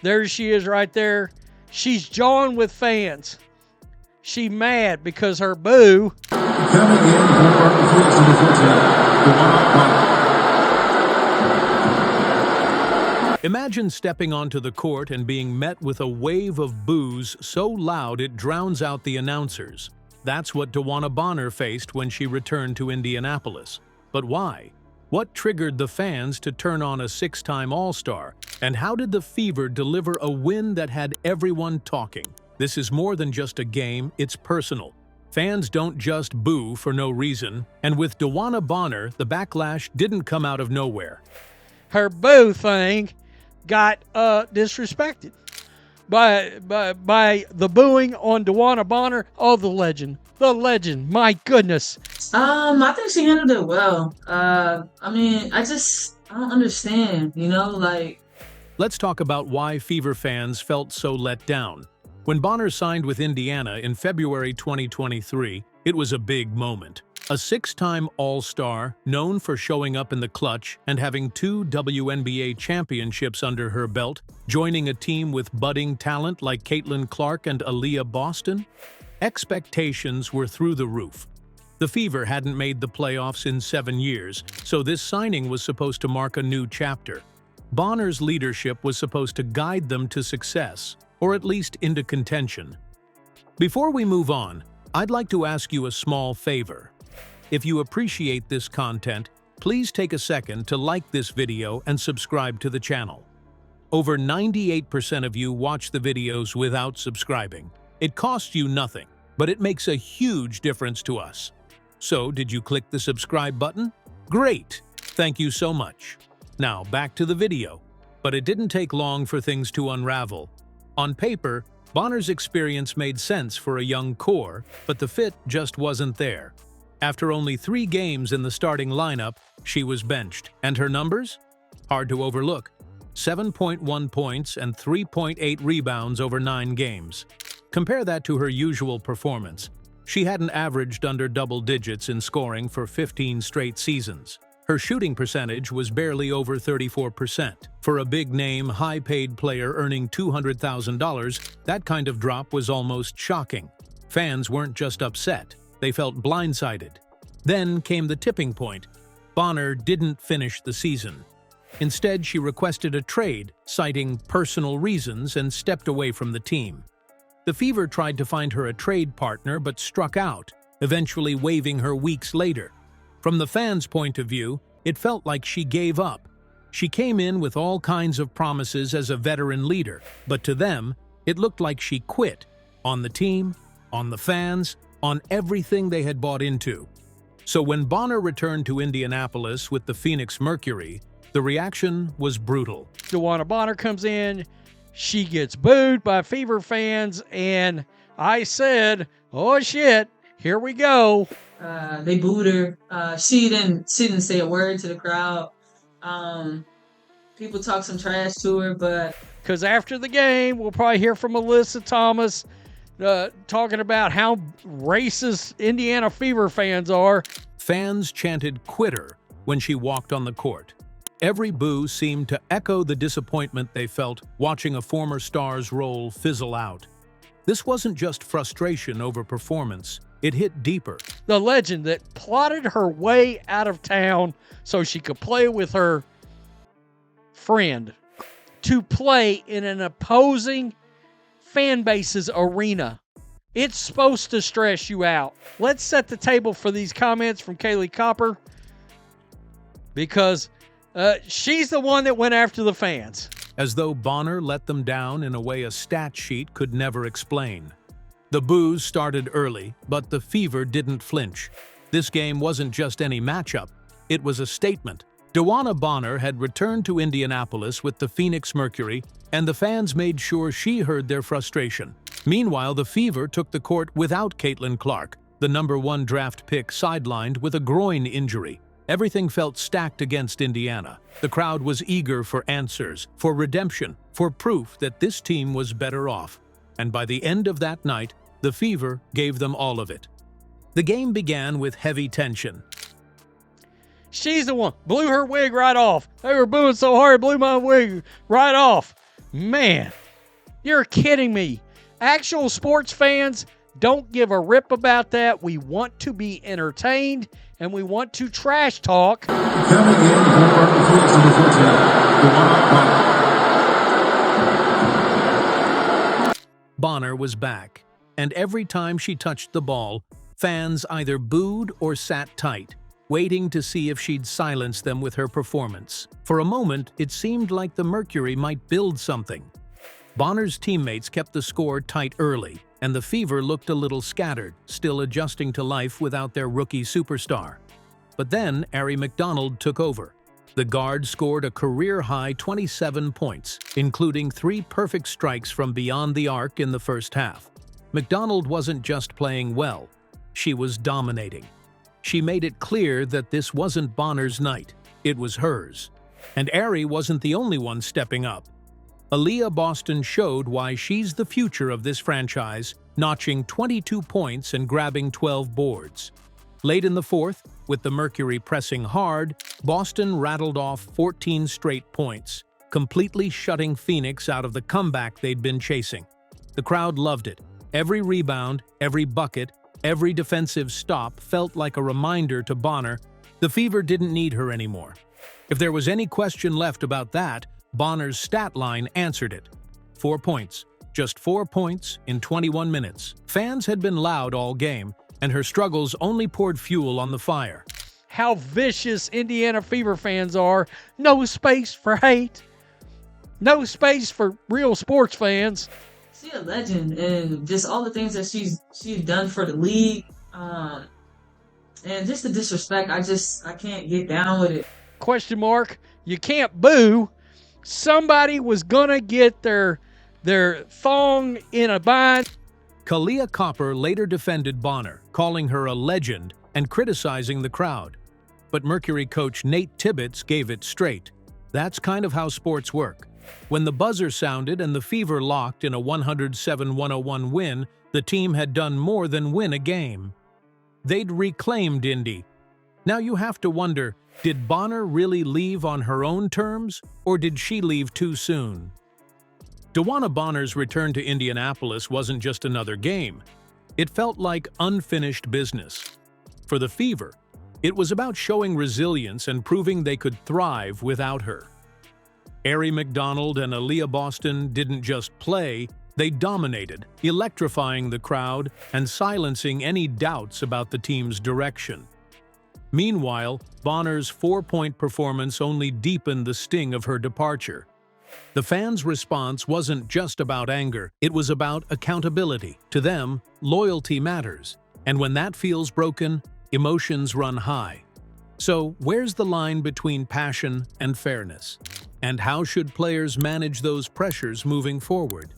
There she is right there. She's jawing with fans. She mad because her boo. Coming in, number 14, DeWanna. Imagine stepping onto the court and being met with a wave of boos so loud it drowns out the announcers. That's what DeWanna Bonner faced when she returned to Indianapolis. But why? What triggered the fans to turn on a six-time All-Star? And how did the Fever deliver a win that had everyone talking? This is more than just a game, it's personal. Fans don't just boo for no reason, and with DeWanna Bonner, the backlash didn't come out of nowhere. Her boo thing got disrespected by the booing on DeWanna Bonner. Oh, the legend, my goodness. I think she handled it well. I don't understand, Let's talk about why Fever fans felt so let down. When Bonner signed with Indiana in February 2023, it was a big moment. A six-time All-Star, known for showing up in the clutch and having 2 WNBA championships under her belt, joining a team with budding talent like Caitlin Clark and Aaliyah Boston? Expectations were through the roof. The Fever hadn't made the playoffs in 7 years, so this signing was supposed to mark a new chapter. Bonner's leadership was supposed to guide them to success, or at least into contention. Before we move on, I'd like to ask you a small favor. If you appreciate this content, please take a second to like this video and subscribe to the channel. Over 98% of you watch the videos without subscribing. It costs you nothing, but it makes a huge difference to us. So, did you click the subscribe button? Great! Thank you so much. Now, back to the video. But it didn't take long for things to unravel. On paper, Bonner's experience made sense for a young core, but the fit just wasn't there. After only 3 games in the starting lineup, she was benched. And her numbers? Hard to overlook. 7.1 points and 3.8 rebounds over 9 games. Compare that to her usual performance. She hadn't averaged under double digits in scoring for 15 straight seasons. Her shooting percentage was barely over 34%. For a big-name, high-paid player earning $200,000, that kind of drop was almost shocking. Fans weren't just upset. They felt blindsided. Then came the tipping point. Bonner didn't finish the season. Instead, she requested a trade, citing personal reasons, and stepped away from the team. The Fever tried to find her a trade partner but struck out, eventually waiving her weeks later. From the fans' point of view, it felt like she gave up. She came in with all kinds of promises as a veteran leader, but to them, it looked like she quit. On the team, on the fans, on everything they had bought into. So when Bonner returned to Indianapolis with the Phoenix Mercury, the reaction was brutal. DeWanna Bonner comes in, she gets booed by Fever fans, and I said, oh shit, here we go. They booed her. She didn't say a word to the crowd. People talk some trash to her, but... Because after the game, we'll probably hear from Alyssa Thomas talking about how racist Indiana Fever fans are. Fans chanted "quitter" when she walked on the court. Every boo seemed to echo the disappointment they felt watching a former star's role fizzle out. This wasn't just frustration over performance, it hit deeper. The legend that plotted her way out of town so she could play with her friend, to play in an opposing fan base's arena. It's supposed to stress you out. Let's set the table for these comments from Kaylee Copper, because she's the one that went after the fans. As though Bonner let them down in a way a stat sheet could never explain. The boos started early, but the Fever didn't flinch. This game wasn't just any matchup, it was a statement. DeWanna Bonner had returned to Indianapolis with the Phoenix Mercury, and the fans made sure she heard their frustration. Meanwhile, the Fever took the court without Caitlin Clark, the #1 draft pick, sidelined with a groin injury. Everything felt stacked against Indiana. The crowd was eager for answers, for redemption, for proof that this team was better off. And by the end of that night, the Fever gave them all of it. The game began with heavy tension. She's the one. Blew her wig right off. They were booing so hard, it blew my wig right off. Man, you're kidding me. Actual sports fans don't give a rip about that. We want to be entertained and we want to trash talk. Coming in for Phoenix number 14, DeWanna. Bonner was back, and every time she touched the ball, fans either booed or sat tight, waiting to see if she'd silence them with her performance. For a moment, it seemed like the Mercury might build something. Bonner's teammates kept the score tight early, and the Fever looked a little scattered, still adjusting to life without their rookie superstar. But then Arie McDonald took over. The guard scored a career-high 27 points, including 3 perfect strikes from beyond the arc in the first half. McDonald wasn't just playing well, she was dominating. She made it clear that this wasn't Bonner's night, it was hers. And Arie wasn't the only one stepping up. Aaliyah Boston showed why she's the future of this franchise, notching 22 points and grabbing 12 boards. Late in the fourth, with the Mercury pressing hard, Boston rattled off 14 straight points, completely shutting Phoenix out of the comeback they'd been chasing. The crowd loved it. Every rebound, every bucket, every defensive stop felt like a reminder to Bonner the Fever didn't need her anymore. If there was any question left about that, Bonner's stat line answered it. 4 points. Just 4 points in 21 minutes. Fans had been loud all game, and her struggles only poured fuel on the fire. How vicious Indiana Fever fans are. No space for hate. No space for real sports fans. She's a legend, and just all the things that she's done for the league, and just the disrespect. I can't get down with it. Question mark. You can't boo. Somebody was gonna get their thong in a bind. Kalia Copper later defended Bonner, calling her a legend and criticizing the crowd. But Mercury coach Nate Tibbetts gave it straight. That's kind of how sports work. When the buzzer sounded and the Fever locked in a 107-101 win, the team had done more than win a game. They'd reclaimed Indy. Now you have to wonder, did Bonner really leave on her own terms, or did she leave too soon? DeWanna Bonner's return to Indianapolis wasn't just another game. It felt like unfinished business. For the Fever, it was about showing resilience and proving they could thrive without her. Arie McDonald and Aaliyah Boston didn't just play, they dominated, electrifying the crowd and silencing any doubts about the team's direction. Meanwhile, Bonner's 4-point performance only deepened the sting of her departure. The fans' response wasn't just about anger, it was about accountability. To them, loyalty matters, and when that feels broken, emotions run high. So, where's the line between passion and fairness? And how should players manage those pressures moving forward?